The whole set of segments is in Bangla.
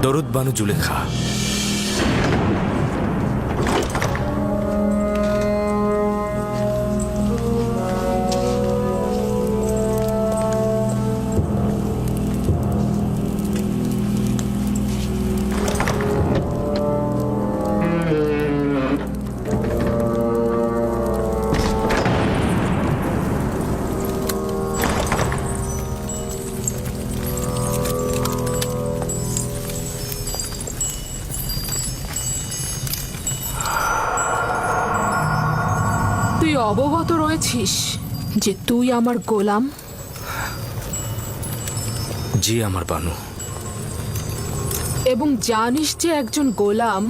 দরুদ বানু জুলেখা। তুই অবগত রয়েছিস যে তুই আমার গোলাম? জি আমার বানু। এবং জানিস যে একজন গোলাম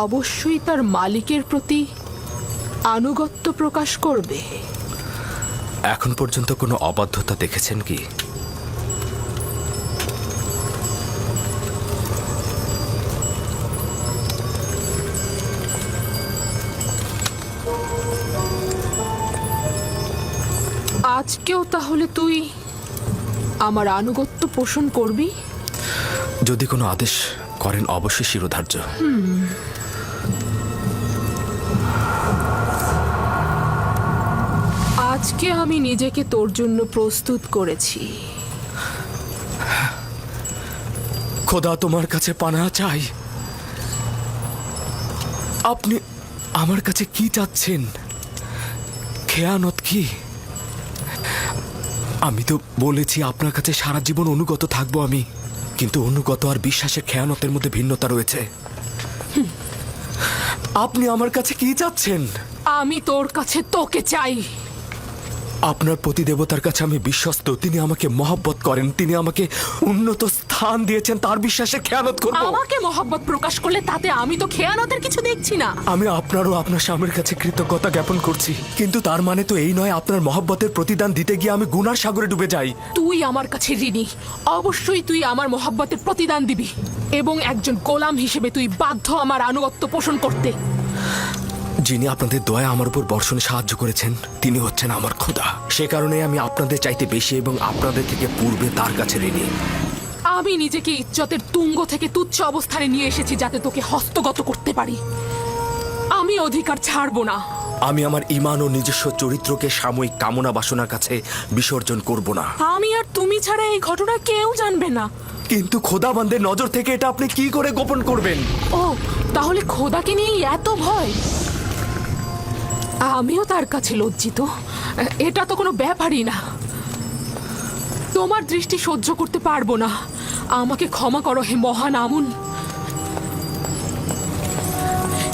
অবশ্যই তার মালিকের প্রতি আনুগত্য প্রকাশ করবে। এখন পর্যন্ত কোনো অবাধ্যতা দেখেছেন কি? আজকেও তাহলে তুই আমার আনুগত্য পোষণ করবি? যদি কোনো আদেশ করেন অবশ্যই শিরোধার্য। আজকে আমি নিজেকে তোর জন্য প্রস্তুত করেছি। খোদা তোমার কাছে পানা চাই। আপনি আমার কাছে কি চাচ্ছেন? খেয়ানত কি? আমি তো বলেছি আপনার কাছে সারা জীবন অনুগত থাকবো আমি, কিন্তু অনুগত আর বিশ্বাসের খেয়ানতের মধ্যে ভিন্নতা রয়েছে। আপনি আমার কাছে কি চাচ্ছেন? আমি তোর কাছে তোকে চাই। আপনার প্রতিদেবতার কাছে আমি বিশ্বস্ত। তিনি আমাকে মহব্বত করেন, তিনি আমাকে উন্নত স্থান দিয়েছেন। তার বিশ্বাসে খেয়ানত করব? আমাকে মহব্বত প্রকাশ করলে তাতে আমি তো খেয়ানতের কিছু দেখছি না। আমি আপনারও আপনার স্বামীর কাছে কৃতজ্ঞতা জ্ঞাপন করছি, কিন্তু তার মানে তো এই নয় আপনার মহব্বতের প্রতিদান দিতে গিয়ে আমি গুনার সাগরে ডুবে যাই। তুই আমার কাছে ঋণী। অবশ্যই তুই আমার মহব্বতের প্রতিদান দিবি, এবং একজন গোলাম হিসেবে তুই বাধ্য আমার আনুগত্য পোষণ করতে। যিনি আপনাদের দয়া আমার উপর বর্ষণে সাহায্য করেছেন তিনি হচ্ছেন আমার খোদা। সে কারণে আমি আপনাদের চাইতে বেশি এবং আপনাদের থেকে পূর্বে তার কাছে ঋণী। আমি নিজেকে ইজ্জতের তুঙ্গ থেকে তুচ্ছ অবস্থানে নিয়ে এসেছি যাতে তোকে হস্তগত করতে পারি। আমি অধিকার ছাড়বো না। আমি আমার ঈমান ও নিজস্ব চরিত্রকে সাময়িক কামনা বাসনার কাছে বিসর্জন করব না। আমি আর তুমি ছাড়া এই ঘটনা কেউ জানবে না। কিন্তু খোদাবন্দের নজর থেকে এটা আপনি কি করে গোপন করবেন? ও, তাহলে খোদাকে নিয়ে এত ভয়? আমিও তার কাছে লজ্জিত। এটা তো কোনো ব্যাপারই না। তোমার দৃষ্টি সহ্য করতে পারবো না। আমাকে ক্ষমা করো হে মহান আমুন।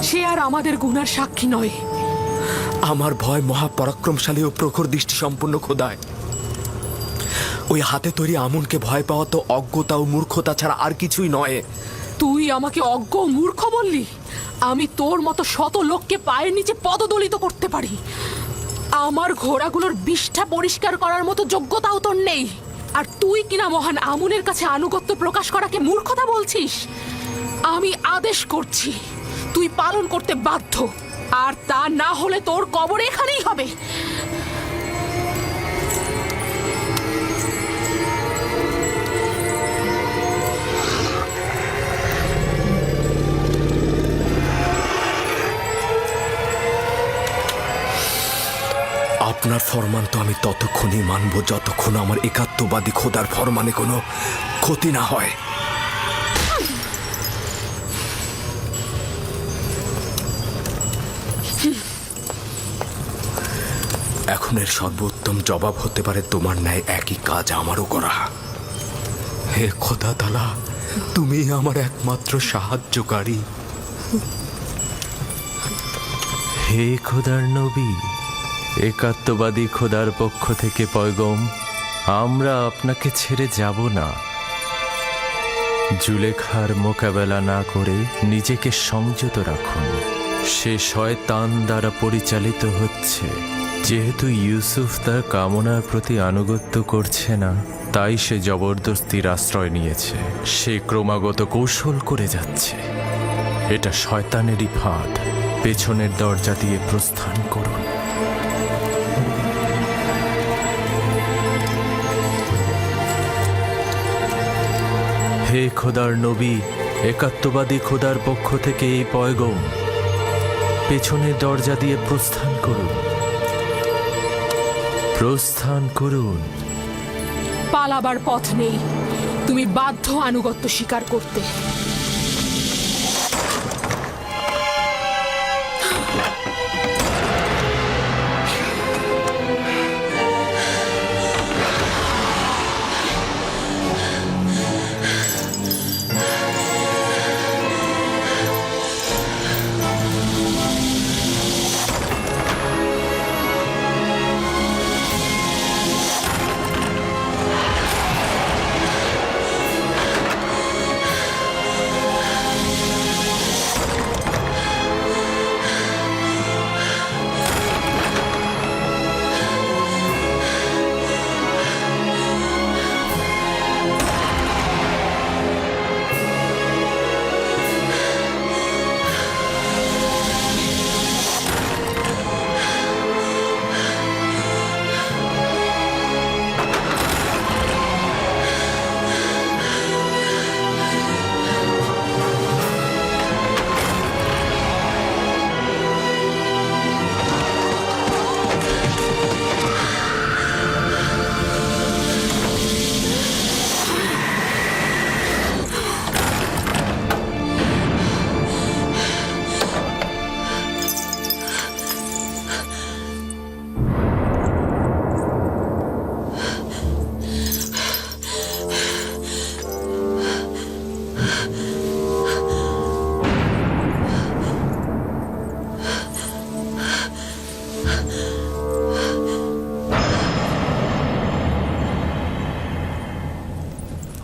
সে আর আমাদের গুনার সাক্ষী নয়। আমার ভয় মহাপরাক্রমশালী ও প্রখর দৃষ্টি সম্পন্ন খোদায়। ওই হাতে তৈরি আমুনকে ভয় পাওয়া তো অজ্ঞতা ও মূর্খতা ছাড়া আর কিছুই নয়। তুই আমাকে অজ্ঞ ও মূর্খ বললি? আমি তোর মতো শত লোককে পায়ের নিচে পদদলিত করতে পারি। আমার ঘোড়াগুলোর বিষ্ঠা পরিষ্কার করার মতো যোগ্যতাও তোর নেই। আর তুই কিনা মহান আমুনের কাছে আনুগত্য প্রকাশ করাকে মূর্খতা বলছিস? আমি আদেশ করছি, তুই পালন করতে বাধ্য। আর তা না হলে তোর কবর এখানেই হবে। আপনার ফরমান তো আমি ততক্ষণই মানব যতক্ষণ আমার একাত্মবাদী খোদার ফরমানে কোনো ক্ষতি না হয়। এখন এর সর্বোত্তম জবাব হতে পারে তোমার ন্যায় একই কাজ আমারও করা। হে খোদা তাআলা, তুমি আমার একমাত্র সাহায্যকারী। হে খোদার নবী, একাত্মবাদী খোদার পক্ষ থেকে পয়গম, আমরা আপনাকে ছেড়ে যাব না। জুলেখার মোকাবেলা না করে নিজেকে সংযত রাখুন। সে শয়তান দ্বারা পরিচালিত হচ্ছে। যেহেতু ইউসুফ তার কামনার প্রতি আনুগত্য করছে না, তাই সে জবরদস্তির আশ্রয় নিয়েছে। সে ক্রমাগত কৌশল করে যাচ্ছে। এটা শয়তানেরই ফাঁদ। পেছনের দরজা দিয়ে প্রস্থান করুন। হে খোদার নবী, একাত্মবাদী খোদার পক্ষ থেকে এই পয়গম, পেছনের দরজা দিয়ে প্রস্থান করুন, প্রস্থান করুন। পালাবার পথ নেই, তুমি বাধ্য আনুগত্য স্বীকার করতে।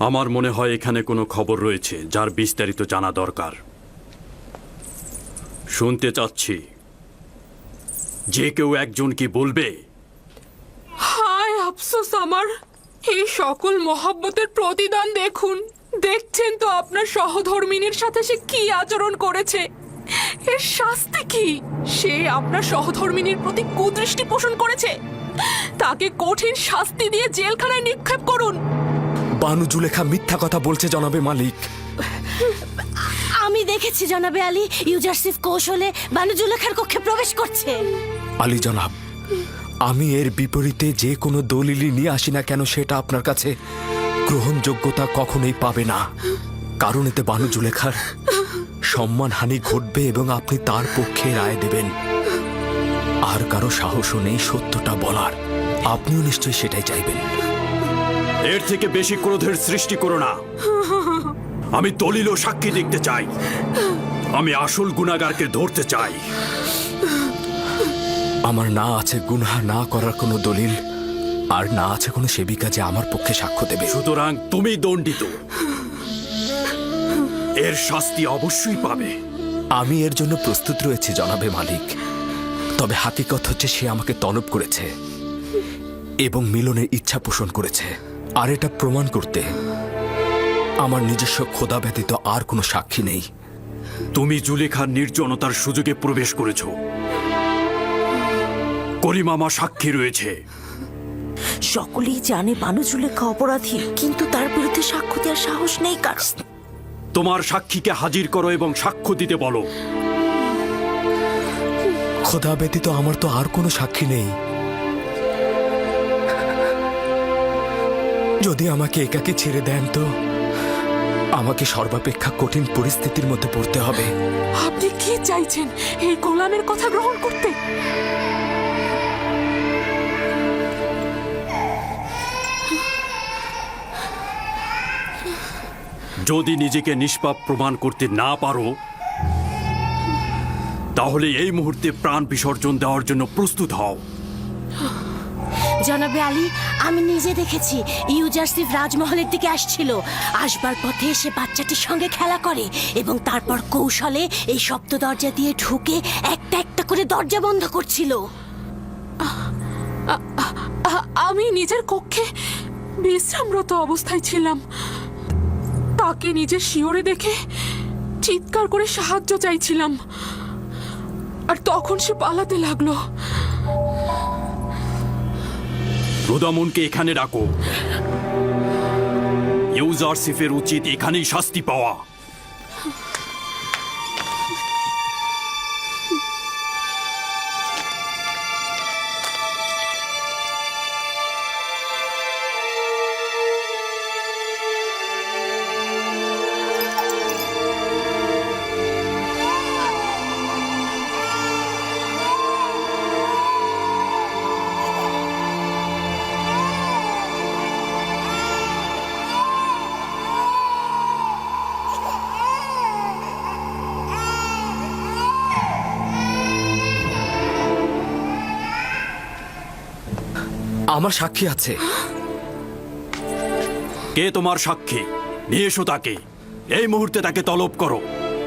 আমার মনে হয় এখানে কোনো খবর রয়েছে যার বিস্তারিত জানা দরকার। শুনতে চাচ্ছি, যে কেউ একজন কি বলবে? হায় আফসোস আমার, এই সকল মহব্বতের প্রতিদান দেখুন। দেখছেন তো আপনার সহধর্মিনীর সাথে সে কি আচরণ করেছে। এর শাস্তি কি? সে আপনার সহধর্মিনীর প্রতি কুদৃষ্টি পোষণ করেছে। তাকে কঠিন শাস্তি দিয়ে জেলখানায় নিক্ষেপ করুন। বানু জুলেখা মিথ্যা কথা বলছে জনাবে মালিক। আমি দেখেছি জনাবে আলী, ইউজারসিফ কৌশলে বানু জুলেখার কক্ষে প্রবেশ করছে। আলী জনাব, আমি এর বিপরীতে যে কোনো দলিলই নিয়ে আসি না কেন, সেটা আপনার কাছে গ্রহণযোগ্যতা কখনোই পাবে না। কারণ এতে বানু জুলেখার সম্মানহানি ঘটবে এবং আপনি তার পক্ষে রায় দেবেন। আর কারো সাহসও নেই সত্যটা বলার। আপনিও নিশ্চয়ই সেটাই চাইবেন। এর থেকে বেশি ক্রোধের সৃষ্টি করো না। আমি দলিল ও সাক্ষী দেখতে চাই। আমি আসল গুনাহগারকে ধরতে চাই। আমার না আছে গুনাহ না করার কোনো দলিল, আর না আছে কোনো সেবিকা যে আমার পক্ষে সাক্ষ্য দেবে। সুতরাং তুমি দণ্ডিত। এর শাস্তি অবশ্যই পাবে। আমি এর জন্য প্রস্তুত রয়েছি জনাবে মালিক। তবে হাকিকত হচ্ছে সে আমাকে তলব করেছে এবং মিলনের ইচ্ছা পোষণ করেছে। আর এটা প্রমাণ করতে আমার নিজস্ব খোদা ব্যতীত আর কোনো সাক্ষী নেই। তুমি জুলেখার নির্জনতার সুযোগে প্রবেশ করেছ। করিমামা সাক্ষী রয়েছে। সকলেই জানে বানু জুলেখা অপরাধী, কিন্তু তার বিরুদ্ধে সাক্ষ্য দেওয়ার সাহস নেই কার। তোমার সাক্ষীকে হাজির করো এবং সাক্ষ্য দিতে বলো। খোদা ব্যতীত আমার তো আর কোনো সাক্ষী নেই। যদি আমাকে একাকে ছেড়ে দেন তো আমাকে সর্বাপেক্ষা কঠিন পরিস্থিতির মধ্যে পড়তে হবে। আপনি কি চাইছেন, এই গোলামের কথা গ্রহণ করতে? যদি নিজেকে নিষ্পাপ প্রমাণ করতে না পারো, তাহলে এই মুহূর্তে প্রাণ বিসর্জন দেওয়ার জন্য প্রস্তুত হও। জনাবে আলী, আমি নিজে দেখেছি ইউজারসিফ রাজমহলের দিকে আসছিল। আসবার পথে সে বাচ্চাটির সঙ্গে খেলা করে এবং তারপর কৌশলে এই সপ্ত দরজা দিয়ে ঢুকে একটা একটা করে দরজা বন্ধ করছিল। আমি নিজের কক্ষে বিশ্রামরত অবস্থায় ছিলাম। তাকে নিজের শিয়রে দেখে চিৎকার করে সাহায্য চাইছিলাম, আর তখন সে পালাতে লাগলো। রুদামনকে এখানে ডাকো। ইউজারশিপের উচিত এখানেই শাস্তি পাওয়া। আমার সাক্ষী আছে। কে তোমার সাক্ষী? নিয়ে এসো তাকে, এই মুহূর্তে তাকে তলব করো।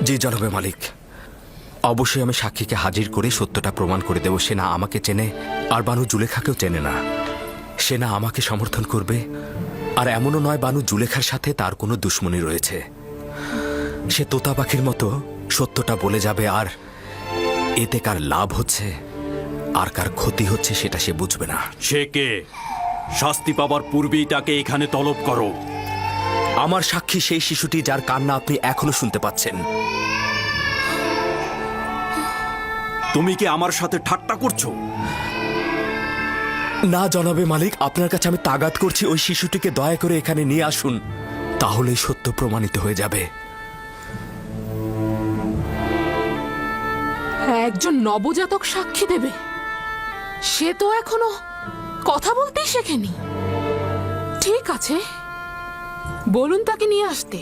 জি জনাবে মালিক, অবশ্যই আমি সাক্ষীকে হাজির করে সত্যটা প্রমাণ করে দেব। সে না আমাকে চেনে, আর বানু জুলেখাকেও চেনে না। সে না আমাকে সমর্থন করবে, আর এমনও নয় বানু জুলেখার সাথে তার কোনো দুশ্মনী রয়েছে। সে তোতা পাখির মতো সত্যটা বলে যাবে, আর এতে কার লাভ হচ্ছে আর কার ক্ষতি হচ্ছে সেটা সে বুঝবে না। সে কে? শাস্তি পাবার পূর্বেই তাকে এখানে তলব করো। আমার সাক্ষী সেই শিশুটি যার কান্না আপনি এখনো শুনতে পাচ্ছেন। তুমি কি আমার সাথে ঠাট্টা করছো? না জনাবে মালিক, আপনার কাছে আমি তাগাদ করছি, ওই শিশুটিকে দয়া করে এখানে নিয়ে আসুন, তাহলেই সত্য প্রমাণিত হয়ে যাবে। একজন নবজাতক সাক্ষী দেবে? সে তো এখনো কথা বলতেই শেখেনি। ঠিক আছে, বলুন তাকে নিয়ে আসতে।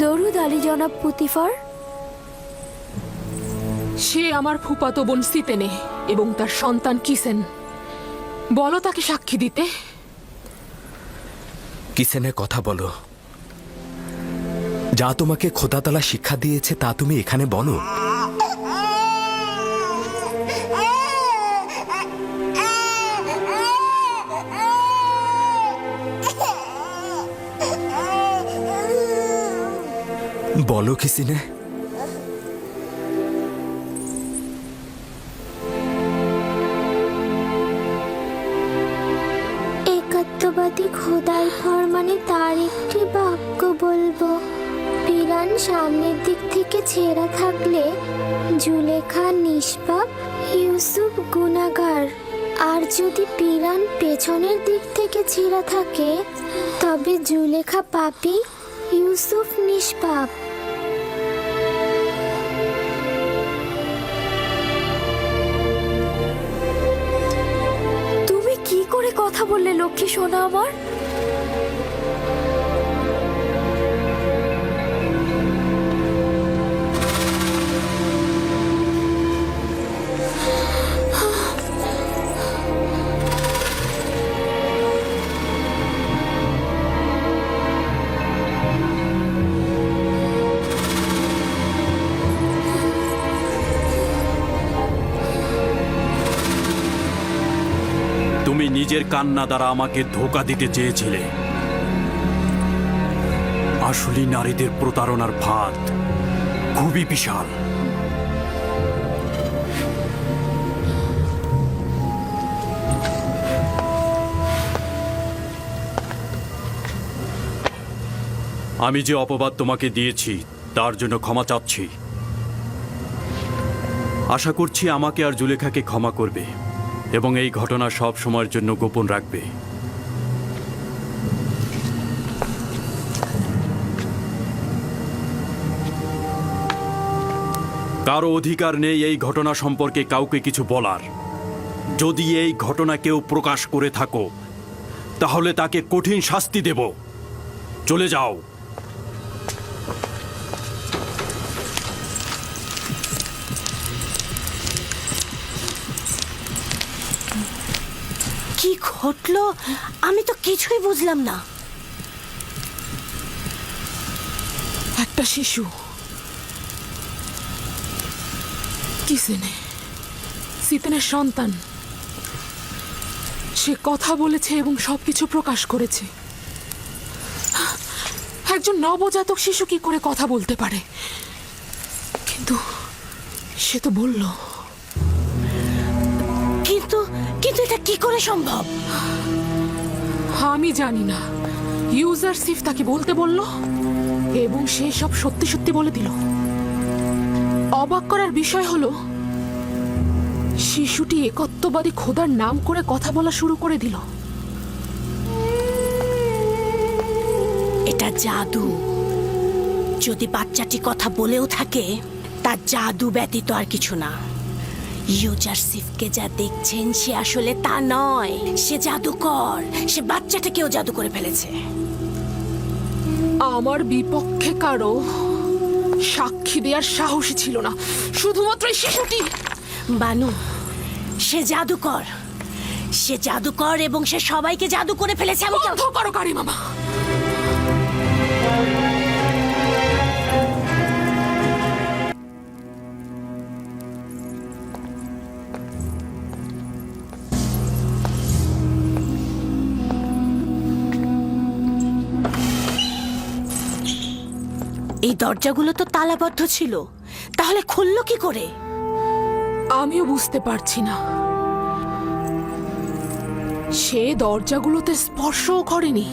দরুদ আলী জনাব পুতিফার। সে আমার ফুফাতো বোন সিতেনে এবং তার সন্তান কিসেন। বলো তাকে সাক্ষী দিতে। কিসেনের কথা বলো। যা তোমাকে খোদাতালা শিক্ষা দিয়েছে তা তুমি এখানে বলো। বলো কিসিনে। একাত্মবাদী খোদার ফরমানে তার একটি বাক্য বলবো। পিরান সামনের দিক থেকে ছেঁড়া থাকলে জুলেখা নিষ্পাপ, ইউসুফ গুনাহগার। আর যদি পিরান পেছনের দিক থেকে ছেঁড়া থাকে তবে জুলেখা পাপী, ইউসুফ নিষ্পাপ। তুমি কি করে কথা বললে লক্ষ্মী সোনা আমার? তুমি নিজের কান্না দ্বারা আমাকে ধোঁকা দিতে চেয়েছিলে। আসলে নারীদের প্রতারণার ফাঁদ খুবই বিশাল। আমি যে অপবাদ তোমাকে দিয়েছি তার জন্য ক্ষমা চাচ্ছি। আশা করছি আমাকে আর জুলেখাকে ক্ষমা করবে এবং এই ঘটনা সব সময়ের জন্য গোপন রাখবে। কারো অধিকার নেই এই ঘটনা সম্পর্কে কাউকে কিছু বলার। যদি এই ঘটনা কেউ প্রকাশ করে থাকো তাহলে তাকে কঠিন শাস্তি দেব। চলে যাও। কি ঘটলো আমি তো কিছুই বুঝলাম না। একটা শিশু কিসেনে সিতেনের সন্তান, সে কথা বলেছে এবং সবকিছু প্রকাশ করেছে। একজন নবজাতক শিশু কি করে কথা বলতে পারে? কিন্তু সে তো বলল। কিন্তু কিন্তু এটা কি করে সম্ভব? আমি জানি না, ইউজারশিপ তাকে বলতে বলল এবং সে সব সত্যি সত্যি বলে দিল। অবাক করার বিষয় হলো শিশুটি একত্ববাদী খোদার নাম করে কথা বলা শুরু করে দিল। এটা জাদু। যদি বাচ্চাটি কথা বলেও থাকে, তার জাদু ব্যতীত আর কিছু না। ইউজারশিপকে যা দেখছেন সে আসলে তা নয়, সে জাদুকর। সে বাচ্চাটাকেও জাদু করে ফেলেছে। আমার বিপক্ষে কারো সাক্ষী দেওয়ার সাহসী ছিল না, শুধুমাত্র এই শিশুটি। বানু, সে জাদুকর। সে জাদুকর এবং সে সবাইকে জাদু করে ফেলেছে। আমি বন্ধ করো কারি মামা। এই দরজাগুলো তো তালাবদ্ধ ছিল, তাহলে খুললো কি করে? আমিও বুঝতে পারছি না। সে দরজাগুলোতে স্পর্শও করেনি,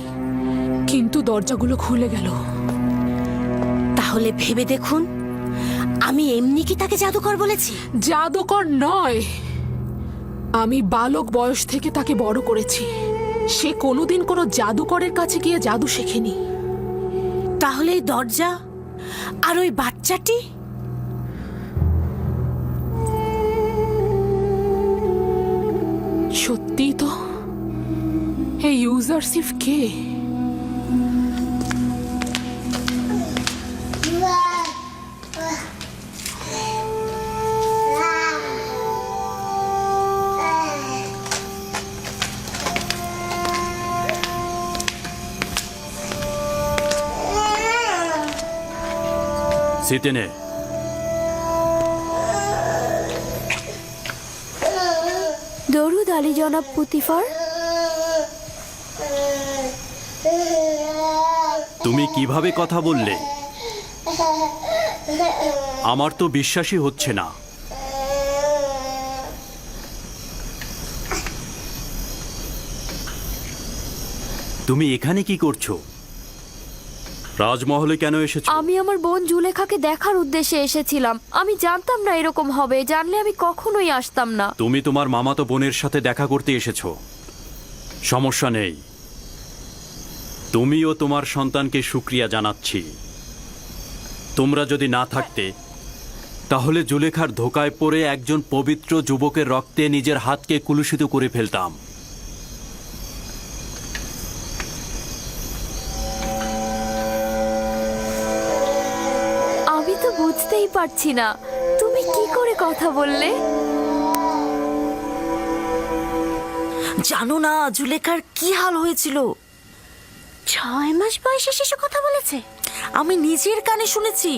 কিন্তু দরজাগুলো খুলে গেল। তাহলে ভেবে দেখুন, আমি এমনি কি তাকে জাদুকর বলেছি? জাদুকর নয়, আমি বালক বয়স থেকে তাকে বড় করেছি। সে কোনোদিন কোনো জাদুকরের কাছে গিয়ে জাদু শেখেনি। তাহলে এই দরজা আর ওই বাচ্চাটি? সত্যি তো, এই ইউজারশিপ কে? সিতেনে, দরুদ আলী জনাব পুতিফার। তুমি কিভাবে কথা বললে? আমার তো বিশ্বাসই হচ্ছে না। তুমি এখানে কি করছো? রাজমহলে কেন এসেছো? আমি আমার বোন জুলেখাকে দেখার উদ্দেশ্যে এসেছিলাম। আমি জানতাম না এরকম হবে, জানলে আমি কখনোই আসতাম না। তুমি তোমার মামাতো বোনের সাথে দেখা করতে এসেছো, সমস্যা নেই। তুমিও তোমার সন্তানকে শুকরিয়া জানাচ্ছি। তোমরা যদি না থাকতে, তাহলে জুলেখার ধোকায় পড়ে একজন পবিত্র যুবকের রক্তে নিজের হাতকে কুলুষিত করে ফেলতাম। আমি তো বুঝতেই পারছি না তুমি কি করে কথা বললে। জানো না জুলেখার কি হাল হয়েছিল? 6 মাস বয়সে শিশু কথা বলেছে, আমি নিজের কানে শুনেছি।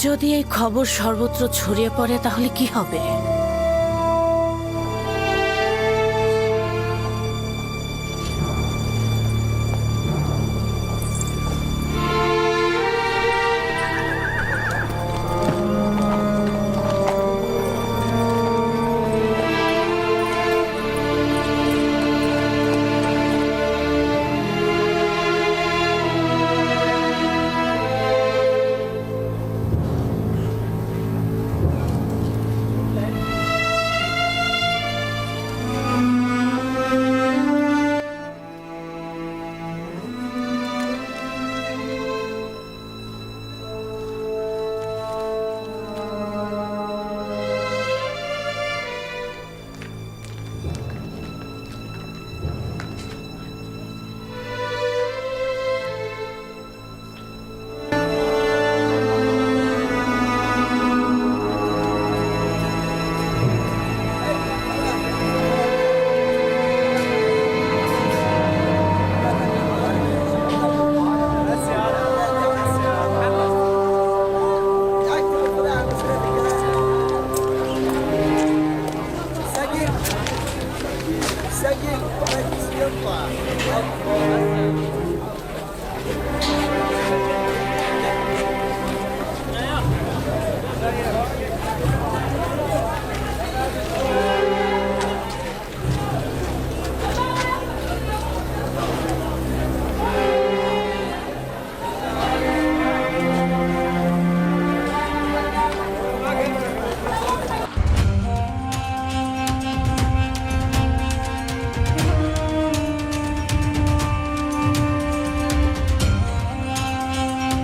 যদি এই খবর সর্বত্র ছড়িয়ে পড়ে তাহলে কি হবে?